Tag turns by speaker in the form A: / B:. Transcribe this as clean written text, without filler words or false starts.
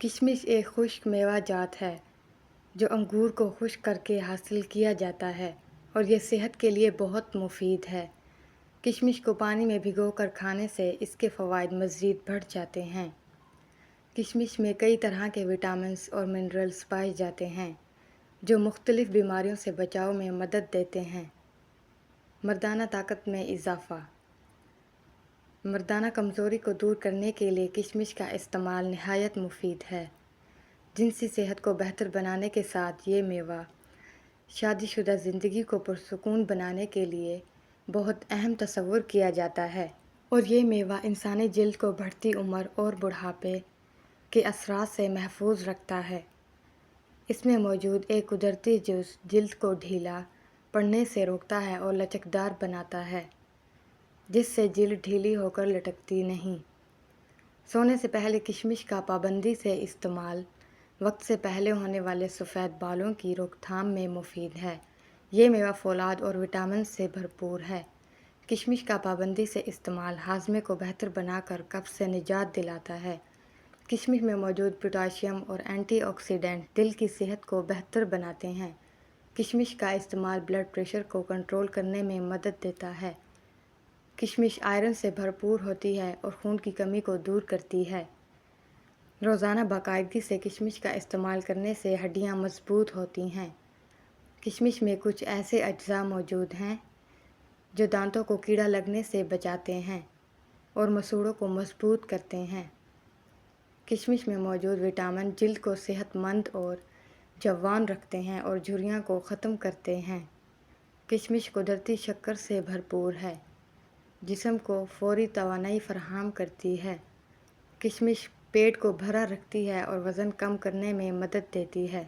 A: کشمش ایک خشک میوہ جات ہے جو انگور کو خشک کر کے حاصل کیا جاتا ہے اور یہ صحت کے لیے بہت مفید ہے۔ کشمش کو پانی میں بھگو کر کھانے سے اس کے فوائد مزید بڑھ جاتے ہیں۔ کشمش میں کئی طرح کے وٹامنز اور منرلز پائے جاتے ہیں جو مختلف بیماریوں سے بچاؤ میں مدد دیتے ہیں۔ مردانہ طاقت میں اضافہ۔ مردانہ کمزوری کو دور کرنے کے لیے کشمش کا استعمال نہایت مفید ہے۔ جنسی صحت کو بہتر بنانے کے ساتھ یہ میوہ شادی شدہ زندگی کو پرسکون بنانے کے لیے بہت اہم تصور کیا جاتا ہے، اور یہ میوہ انسانی جلد کو بڑھتی عمر اور بڑھاپے کے اثرات سے محفوظ رکھتا ہے۔ اس میں موجود ایک قدرتی جز جلد کو ڈھیلا پڑنے سے روکتا ہے اور لچکدار بناتا ہے، جس سے جلد ڈھیلی ہو کر لٹکتی نہیں۔ سونے سے پہلے کشمش کا پابندی سے استعمال وقت سے پہلے ہونے والے سفید بالوں کی روک تھام میں مفید ہے۔ یہ میوہ فولاد اور وٹامن سے بھرپور ہے۔ کشمش کا پابندی سے استعمال ہاضمے کو بہتر بنا کر قبض سے نجات دلاتا ہے۔ کشمش میں موجود پوٹاشیم اور اینٹی آکسیڈنٹ دل کی صحت کو بہتر بناتے ہیں۔ کشمش کا استعمال بلڈ پریشر کو کنٹرول کرنے میں مدد دیتا ہے۔ کشمش آئرن سے بھرپور ہوتی ہے اور خون کی کمی کو دور کرتی ہے۔ روزانہ باقاعدگی سے کشمش کا استعمال کرنے سے ہڈیاں مضبوط ہوتی ہیں۔ کشمش میں کچھ ایسے اجزاء موجود ہیں جو دانتوں کو کیڑا لگنے سے بچاتے ہیں اور مسوڑوں کو مضبوط کرتے ہیں۔ کشمش میں موجود وٹامن جلد کو صحت مند اور جوان رکھتے ہیں اور جھریاں کو ختم کرتے ہیں۔ کشمش قدرتی شکر سے بھرپور ہے، جسم کو فوری توانائی فراہم کرتی ہے۔ کشمش پیٹ کو بھرا رکھتی ہے اور وزن کم کرنے میں مدد دیتی ہے۔